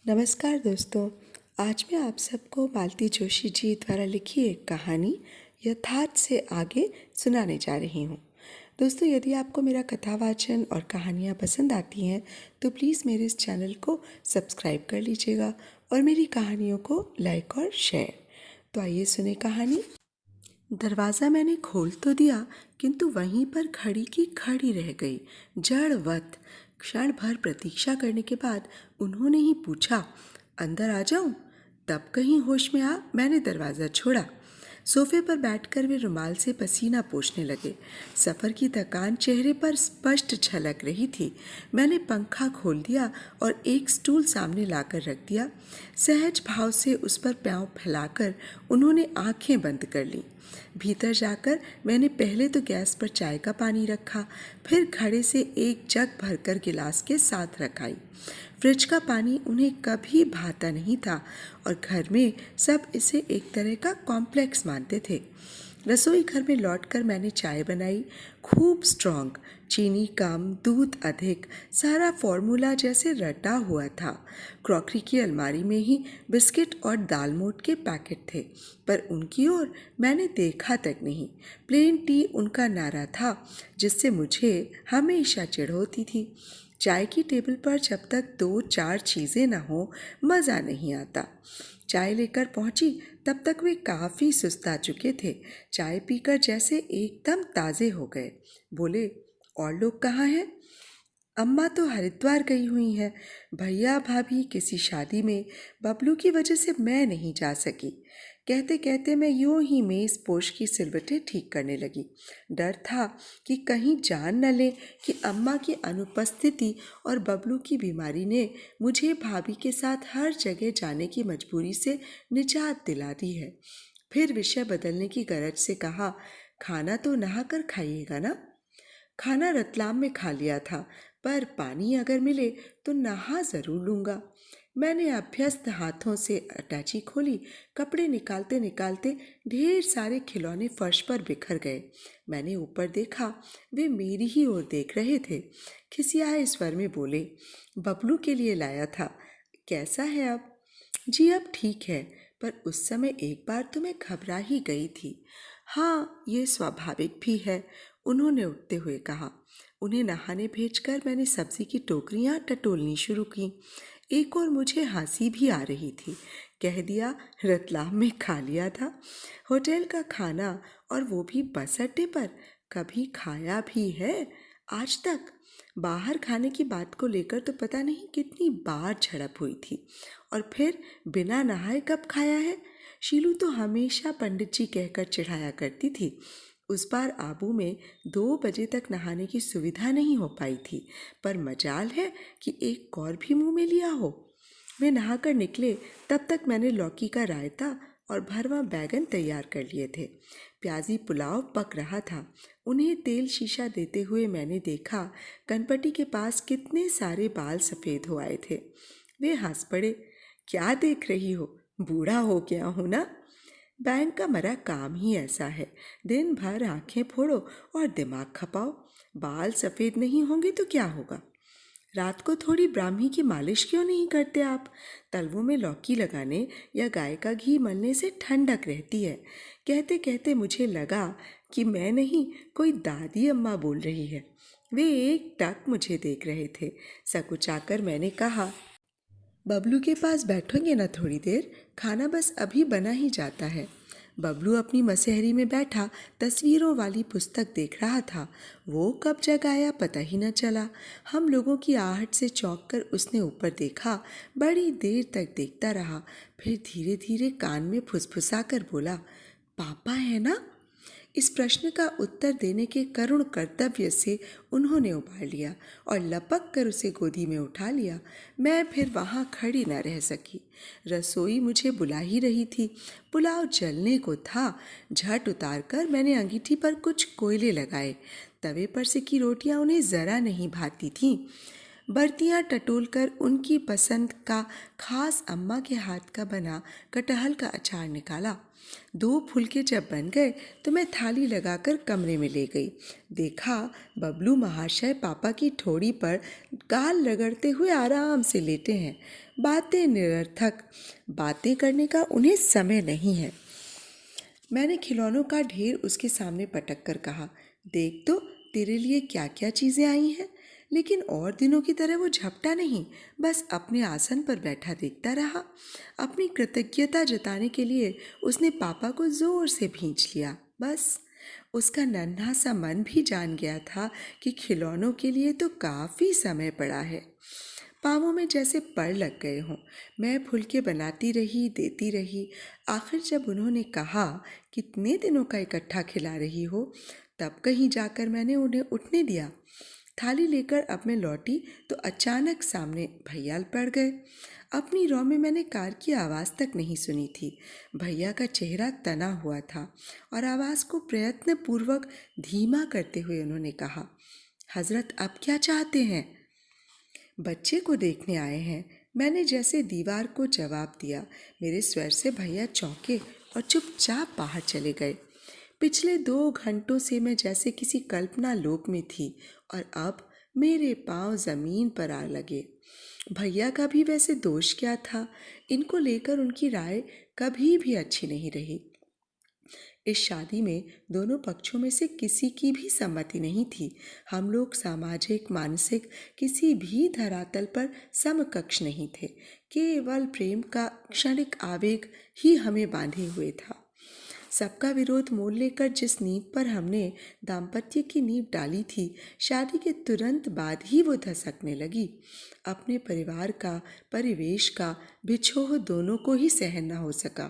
नमस्कार दोस्तों। आज मैं आप सबको मालती जोशी जी द्वारा लिखी एक कहानी यथार्थ से आगे सुनाने जा रही हूँ। दोस्तों, यदि आपको मेरा कथावाचन और कहानियाँ पसंद आती हैं तो प्लीज़ मेरे इस चैनल को सब्सक्राइब कर लीजिएगा और मेरी कहानियों को लाइक और शेयर। तो आइए सुने कहानी। दरवाज़ा मैंने खोल तो दिया, किंतु वहीं पर खड़ी की खड़ी रह गई, जड़वत। क्षण भर प्रतीक्षा करने के बाद उन्होंने ही पूछा, अंदर आ जाऊं? तब कहीं होश में आ मैंने दरवाज़ा छोड़ा। सोफे पर बैठकर वे रुमाल से पसीना पोंछने लगे। सफ़र की थकान चेहरे पर स्पष्ट झलक रही थी। मैंने पंखा खोल दिया और एक स्टूल सामने लाकर रख दिया। सहज भाव से उस पर पाँव फैलाकर उन्होंने आंखें बंद कर लीं। भीतर जाकर मैंने पहले तो गैस पर चाय का पानी रखा, फिर घड़े से एक जग भरकर गिलास के साथ रखाई। फ्रिज का पानी उन्हें कभी भाता नहीं था और घर में सब इसे एक तरह का कॉम्प्लेक्स मानते थे। रसोई घर में लौटकर मैंने चाय बनाई, खूब स्ट्रॉन्ग, चीनी कम, दूध अधिक, सारा फॉर्मूला जैसे रटा हुआ था। क्रॉकरी की अलमारी में ही बिस्किट और दालमोट के पैकेट थे, पर उनकी ओर मैंने देखा तक नहीं। प्लेन टी उनका नारा था, जिससे मुझे हमेशा चिढ़ होती थी। चाय की टेबल पर जब तक 2-4 चीज़ें न हो मज़ा नहीं आता। चाय लेकर पहुंची तब तक वे काफ़ी सुस्ता चुके थे। चाय पीकर जैसे एकदम ताज़े हो गए। बोले, और लोग कहाँ हैं? अम्मा तो हरिद्वार गई हुई हैं। भैया भाभी किसी शादी में। बबलू की वजह से मैं नहीं जा सकी। कहते कहते मैं यूं ही मेज़ पोश की सिलवटें ठीक करने लगी। डर था कि कहीं जान न ले कि अम्मा की अनुपस्थिति और बबलू की बीमारी ने मुझे भाभी के साथ हर जगह जाने की मजबूरी से निजात दिला दी है। फिर विषय बदलने की गरज से कहा, खाना तो नहा कर खाइएगा ना? खाना रतलाम में खा लिया था, पर पानी अगर मिले तो नहा ज़रूर लूँगा। मैंने अभ्यस्त हाथों से अटैची खोली। कपड़े निकालते निकालते ढेर सारे खिलौने फर्श पर बिखर गए। मैंने ऊपर देखा, वे मेरी ही ओर देख रहे थे। खिसियाए स्वर में बोले, बबलू के लिए लाया था। कैसा है अब? जी अब ठीक है, पर उस समय एक बार तो मैं घबरा ही गई थी। हाँ, ये स्वाभाविक भी है, उन्होंने उठते हुए कहा। उन्हें नहाने भेजकर मैंने सब्जी की टोकरियां टटोलनी शुरू की। एक और मुझे हंसी भी आ रही थी। कह दिया, रतलाम में खा लिया था होटल का खाना, और वो भी बस अड्डे पर। कभी खाया भी है आज तक? बाहर खाने की बात को लेकर तो पता नहीं कितनी बार झड़प हुई थी। और फिर बिना नहाए कब खाया है? शीलू तो हमेशा पंडित जी कहकर चिढ़ाया करती थी। उस बार आबू में 2 बजे तक नहाने की सुविधा नहीं हो पाई थी, पर मजाल है कि एक कौर भी मुंह में लिया हो। वे नहाकर निकले तब तक मैंने लौकी का रायता और भरवा बैगन तैयार कर लिए थे। प्याजी पुलाव पक रहा था। उन्हें तेल शीशा देते हुए मैंने देखा, कनपटी के पास कितने सारे बाल सफ़ेद हो आए थे। वे हंस पड़े। क्या देख रही हो? बूढ़ा हो गया हूँ ना? बैंक का मरा काम ही ऐसा है, दिन भर आंखें फोड़ो और दिमाग खपाओ। बाल सफ़ेद नहीं होंगे तो क्या होगा? रात को थोड़ी ब्राह्मी की मालिश क्यों नहीं करते आप? तलवों में लौकी लगाने या गाय का घी मलने से ठंडक रहती है। कहते कहते मुझे लगा कि मैं नहीं, कोई दादी अम्मा बोल रही है। वे एक टक मुझे देख रहे थे। सकुचाकर मैंने कहा, बबलू के पास बैठोगे ना थोड़ी देर? खाना बस अभी बना ही जाता है। बबलू अपनी मसहरी में बैठा तस्वीरों वाली पुस्तक देख रहा था। वो कब जग आया पता ही न चला। हम लोगों की आहट से चौंक कर उसने ऊपर देखा। बड़ी देर तक देखता रहा, फिर धीरे धीरे कान में फुसफुसा कर बोला, पापा है ना? इस प्रश्न का उत्तर देने के करुण कर्तव्य से उन्होंने उबार लिया और लपक कर उसे गोदी में उठा लिया। मैं फिर वहाँ खड़ी न रह सकी। रसोई मुझे बुला ही रही थी। पुलाव जलने को था। झट उतार कर मैंने अंगीठी पर कुछ कोयले लगाए। तवे पर सिकी रोटियां उन्हें ज़रा नहीं भाती थीं। बर्तियां टटोलकर उनकी पसंद का खास अम्मा के हाथ का बना कटहल का अचार निकाला। 2 फुलके जब बन गए तो मैं थाली लगाकर कमरे में ले गई। देखा बबलू महाशय पापा की ठोड़ी पर गाल रगड़ते हुए आराम से लेटे हैं। बातें निरर्थक, बातें करने का उन्हें समय नहीं है। मैंने खिलौनों का ढेर उसके सामने पटक कर कहा, देख तो तेरे लिए क्या क्या चीज़ें आई हैं। लेकिन और दिनों की तरह वो झपटा नहीं, बस अपने आसन पर बैठा देखता रहा। अपनी कृतज्ञता जताने के लिए उसने पापा को जोर से भींच लिया। बस उसका नन्हा सा मन भी जान गया था कि खिलौनों के लिए तो काफ़ी समय पड़ा है। पाँवों में जैसे पड़ लग गए हों। मैं फुलके बनाती रही, देती रही। आखिर जब उन्होंने कहा, कितने दिनों का इकट्ठा खिला रही हो, तब कहीं जाकर मैंने उन्हें उठने दिया। थाली लेकर अब मैं लौटी तो अचानक सामने भैया पड़ गए। अपनी रौ में मैंने कार की आवाज़ तक नहीं सुनी थी। भैया का चेहरा तना हुआ था और आवाज़ को प्रयत्नपूर्वक धीमा करते हुए उन्होंने कहा, हज़रत अब क्या चाहते हैं? बच्चे को देखने आए हैं, मैंने जैसे दीवार को जवाब दिया। मेरे स्वर से भैया चौंके और चुपचाप बाहर चले गए। पिछले 2 घंटों से मैं जैसे किसी कल्पना लोक में थी और अब मेरे पांव जमीन पर आ लगे। भैया का भी वैसे दोष क्या था? इनको लेकर उनकी राय कभी भी अच्छी नहीं रही। इस शादी में दोनों पक्षों में से किसी की भी सम्मति नहीं थी। हम लोग सामाजिक, मानसिक किसी भी धरातल पर समकक्ष नहीं थे। केवल प्रेम का क्षणिक आवेग ही हमें बांधे हुए था। सबका विरोध मोल लेकर जिस नींव पर हमने दाम्पत्य की नींव डाली थी, शादी के तुरंत बाद ही वो धसकने लगी। अपने परिवार का, परिवेश का बिछोह दोनों को ही सहन न हो सका।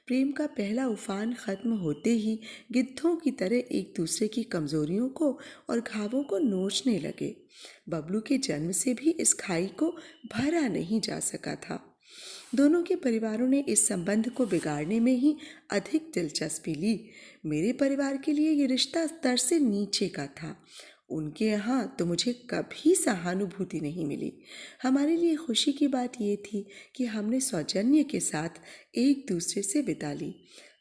प्रेम का पहला उफान खत्म होते ही गिद्धों की तरह एक दूसरे की कमजोरियों को और घावों को नोचने लगे। बबलू के जन्म से भी इस खाई को भरा नहीं जा सका था। दोनों के परिवारों ने इस संबंध को बिगाड़ने में ही अधिक दिलचस्पी ली। मेरे परिवार के लिए ये रिश्ता स्तर से नीचे का था। उनके यहाँ तो मुझे कभी सहानुभूति नहीं मिली। हमारे लिए खुशी की बात ये थी कि हमने सौजन्य के साथ एक दूसरे से विदा ली।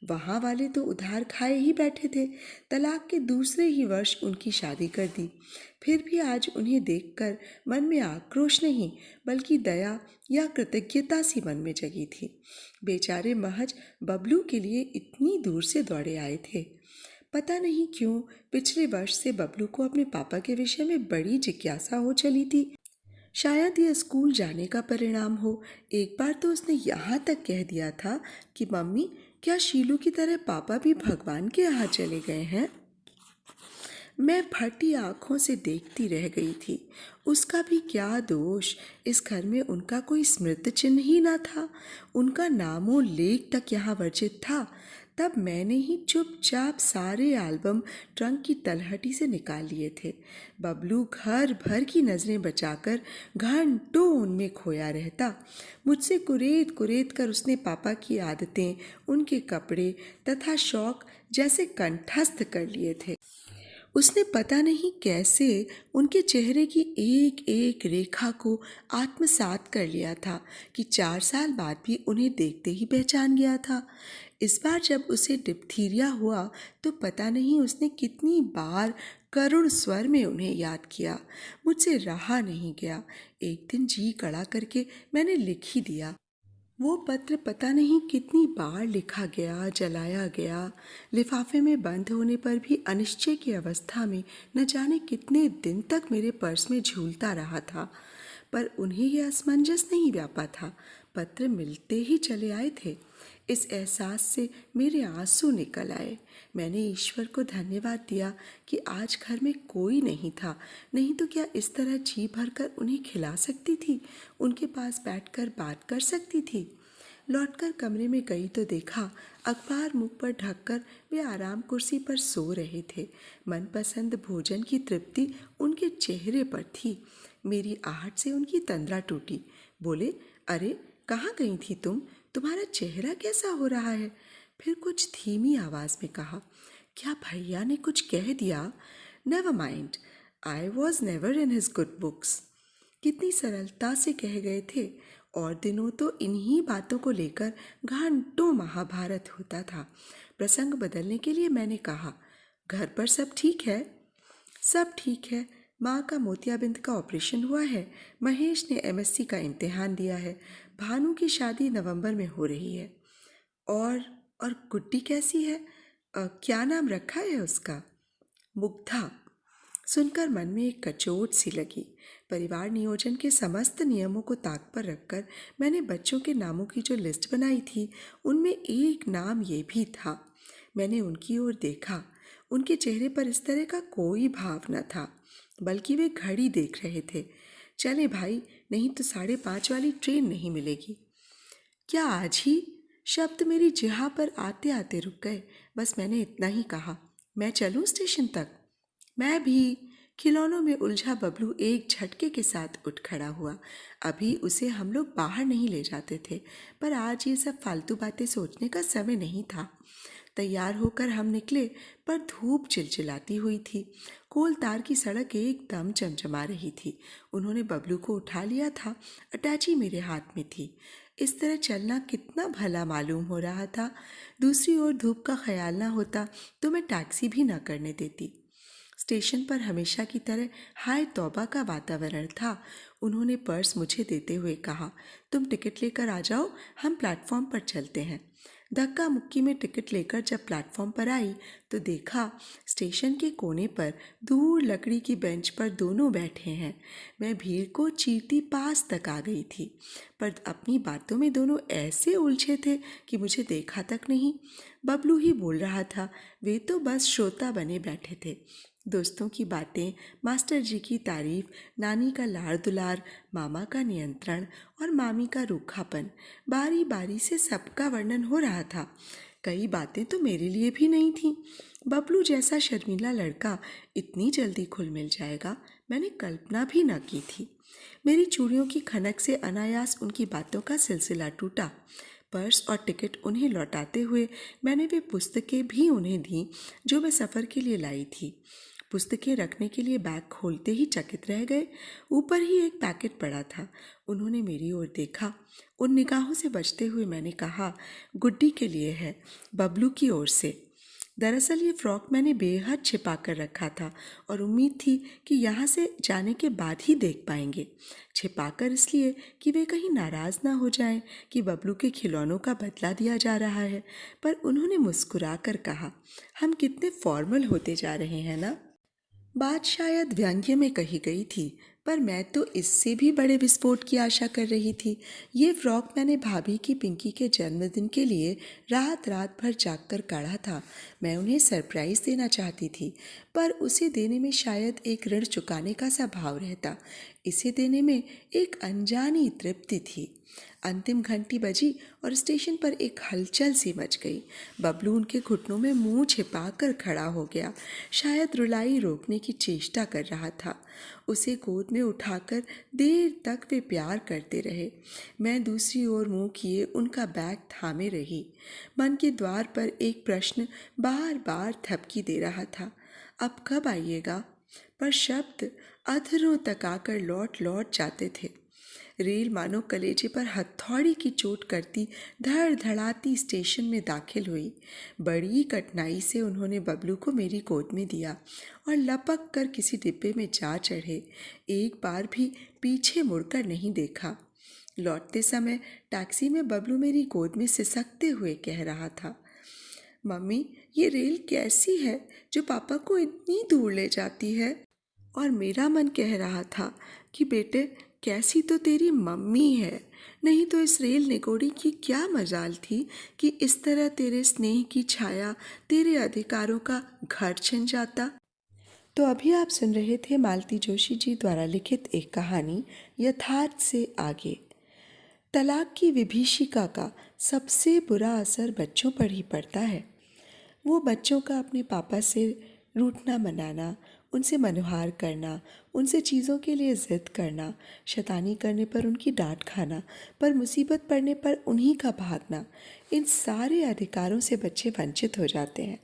वहाँ वाले तो उधार खाए ही बैठे थे। तलाक के दूसरे ही वर्ष उनकी शादी कर दी। फिर भी आज उन्हें देखकर मन में आक्रोश नहीं, बल्कि दया या कृतज्ञता सी मन में जगी थी। बेचारे महज बबलू के लिए इतनी दूर से दौड़े आए थे। पता नहीं क्यों पिछले वर्ष से बबलू को अपने पापा के विषय में बड़ी जिज्ञासा हो चली थी। शायद यह स्कूल जाने का परिणाम हो। एक बार तो उसने यहाँ तक कह दिया था कि मम्मी, क्या शीलू की तरह पापा भी भगवान के यहाँ चले गए हैं? मैं फटी आंखों से देखती रह गई थी। उसका भी क्या दोष, इस घर में उनका कोई स्मृति चिन्ह ही ना था। उनका नामो लेख तक यहाँ वर्जित था। तब मैंने ही चुपचाप सारे एल्बम ट्रंक की तलहटी से निकाल लिए थे। बबलू घर भर की नज़रें बचाकर घंटों उनमें खोया रहता। मुझसे कुरेद कुरेद कर उसने पापा की आदतें, उनके कपड़े तथा शौक जैसे कंठस्थ कर लिए थे। उसने पता नहीं कैसे उनके चेहरे की एक एक रेखा को आत्मसात कर लिया था कि 4 साल बाद भी उन्हें देखते ही पहचान गया था। इस बार जब उसे डिप्थीरिया हुआ तो पता नहीं उसने कितनी बार करुण स्वर में उन्हें याद किया। मुझसे रहा नहीं गया। एक दिन जी कड़ा करके मैंने लिख ही दिया। वो पत्र पता नहीं कितनी बार लिखा गया, जलाया गया। लिफाफे में बंद होने पर भी अनिश्चय की अवस्था में न जाने कितने दिन तक मेरे पर्स में झूलता रहा था। पर उन्हें यह असमंजस नहीं व्यापा था। पत्र मिलते ही चले आए थे। इस एहसास से मेरे आंसू निकल आए। मैंने ईश्वर को धन्यवाद दिया कि आज घर में कोई नहीं था, नहीं तो क्या इस तरह जी भरकर उन्हें खिला सकती थी, उनके पास बैठकर बात कर सकती थी। लौटकर कमरे में गई तो देखा अखबार मुख पर ढककर वे आराम कुर्सी पर सो रहे थे। मनपसंद भोजन की तृप्ति उनके चेहरे पर थी। मेरी आहट से उनकी तंद्रा टूटी। बोले, अरे कहाँ गई थी तुम? तुम्हारा चेहरा कैसा हो रहा है? फिर कुछ धीमी आवाज़ में कहा, क्या भैया ने कुछ कह दिया? Never mind, I was never in his good books. कितनी सरलता से कह गए थे। और दिनों तो इन्हीं बातों को लेकर घंटों महाभारत होता था। प्रसंग बदलने के लिए मैंने कहा, घर पर सब ठीक है? सब ठीक है। माँ का मोतियाबिंद का ऑपरेशन हुआ है। महेश ने एमएससी का इम्तिहान दिया है। भानु की शादी नवंबर में हो रही है। और और गुड्डी कैसी है? क्या नाम रखा है उसका? मुग्धा। सुनकर मन में एक कचोट सी लगी। परिवार नियोजन के समस्त नियमों को ताक पर रखकर मैंने बच्चों के नामों की जो लिस्ट बनाई थी, उनमें एक नाम ये भी था। मैंने उनकी ओर देखा। उनके चेहरे पर इस तरह का कोई भाव न था, बल्कि वे घड़ी देख रहे थे। चले भाई, नहीं तो 5:30 वाली ट्रेन नहीं मिलेगी। क्या आज ही? शब्द मेरी जिह्वा पर आते आते रुक गए। बस मैंने इतना ही कहा, मैं चलूं स्टेशन तक? मैं भी। खिलौनों में उलझा बबलू एक झटके के साथ उठ खड़ा हुआ। अभी उसे हम लोग बाहर नहीं ले जाते थे, पर आज ये सब फालतू बातें सोचने का समय नहीं था। तैयार होकर हम निकले, पर धूप चिलचिलाती हुई थी। कोलतार की सड़क एकदम चमचमा रही थी। उन्होंने बबलू को उठा लिया था। अटैची मेरे हाथ में थी। इस तरह चलना कितना भला मालूम हो रहा था। दूसरी ओर धूप का ख्याल ना होता तो मैं टैक्सी भी ना करने देती। स्टेशन पर हमेशा की तरह हाय तौबा का वातावरण था। उन्होंने पर्स मुझे देते हुए कहा, तुम टिकट लेकर आ जाओ, हम प्लेटफॉर्म पर चलते हैं। धक्का मुक्की में टिकट लेकर जब प्लेटफॉर्म पर आई तो देखा स्टेशन के कोने पर दूर लकड़ी की बेंच पर दोनों बैठे हैं। मैं भीड़ को चीरती पास तक आ गई थी, पर अपनी बातों में दोनों ऐसे उलझे थे कि मुझे देखा तक नहीं। बबलू ही बोल रहा था, वे तो बस श्रोता बने बैठे थे। दोस्तों की बातें, मास्टर जी की तारीफ, नानी का लाड़ दुलार, मामा का नियंत्रण और मामी का रूखापन, बारी बारी से सबका वर्णन हो रहा था। कई बातें तो मेरे लिए भी नहीं थीं। बबलू जैसा शर्मीला लड़का इतनी जल्दी खुल मिल जाएगा, मैंने कल्पना भी न की थी। मेरी चूड़ियों की खनक से अनायास उनकी बातों का सिलसिला टूटा। पर्स और टिकट उन्हें लौटाते हुए मैंने वे पुस्तकें भी उन्हें दी जो मैं सफ़र के लिए लाई थी। पुस्तकें रखने के लिए बैग खोलते ही चकित रह गए। ऊपर ही एक पैकेट पड़ा था। उन्होंने मेरी ओर देखा। उन निगाहों से बचते हुए मैंने कहा, गुड्डी के लिए है, बबलू की ओर से। दरअसल ये फ्रॉक मैंने बेहद छिपा कर रखा था और उम्मीद थी कि यहाँ से जाने के बाद ही देख पाएंगे। छिपाकर इसलिए कि वे कहीं नाराज़ ना हो जाएं कि बबलू के खिलौनों का बदला दिया जा रहा है। पर उन्होंने मुस्कुरा कर कहा, हम कितने फॉर्मल होते जा रहे हैं ना। बात शायद व्यंग्य में कही गई थी, पर मैं तो इससे भी बड़े विस्फोट की आशा कर रही थी। ये फ्रॉक मैंने भाभी की पिंकी के जन्मदिन के लिए रात रात भर जागकर काढ़ा था। मैं उन्हें सरप्राइज़ देना चाहती थी, पर उसे देने में शायद एक ऋण चुकाने का सा भाव रहता। इसे देने में एक अनजानी तृप्ति थी। अंतिम घंटी बजी और स्टेशन पर एक हलचल सी मच गई। बबलू उनके घुटनों में मुंह छिपाकर खड़ा हो गया, शायद रुलाई रोकने की चेष्टा कर रहा था। उसे गोद में उठाकर देर तक वे प्यार करते रहे। मैं दूसरी ओर मुंह किए उनका बैग थामे रही। मन के द्वार पर एक प्रश्न बार बार थपकी दे रहा था, अब कब आइएगा? पर शब्द अधरों तक आकर लौट लौट जाते थे। रेल मानो कलेजे पर हथौड़ी की चोट करती धड़धड़ाती स्टेशन में दाखिल हुई। बड़ी कठिनाई से उन्होंने बबलू को मेरी गोद में दिया और लपक कर किसी डिब्बे में जा चढ़े। एक बार भी पीछे मुड़कर नहीं देखा। लौटते समय टैक्सी में बबलू मेरी गोद में सिसकते हुए कह रहा था, मम्मी ये रेल कैसी है जो पापा को इतनी दूर ले जाती है? और मेरा मन कह रहा था कि बेटे कैसी तो तेरी मम्मी है, नहीं तो इस रेल निगोड़ी की क्या मजाल थी कि इस तरह तेरे स्नेह की छाया तेरे अधिकारों का घर छिन जाता। तो अभी आप सुन रहे थे मालती जोशी जी द्वारा लिखित एक कहानी यथार्थ से आगे। तलाक की विभीषिका का सबसे बुरा असर बच्चों पर ही पड़ता है। वो बच्चों का अपने पापा से रूठना मनाना, उनसे मनुहार करना, उनसे चीज़ों के लिए ज़िद करना, शैतानी करने पर उनकी डांट खाना, पर मुसीबत पड़ने पर उन्हीं का भागना, इन सारे अधिकारों से बच्चे वंचित हो जाते हैं।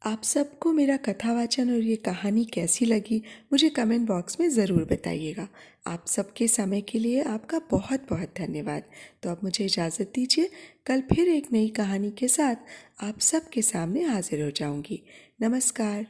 आप सबको मेरा कथावाचन और ये कहानी कैसी लगी मुझे कमेंट बॉक्स में ज़रूर बताइएगा। आप सबके समय के लिए आपका बहुत बहुत धन्यवाद। तो अब मुझे इजाज़त दीजिए, कल फिर एक नई कहानी के साथ आप सबके सामने हाजिर हो जाऊंगी। नमस्कार।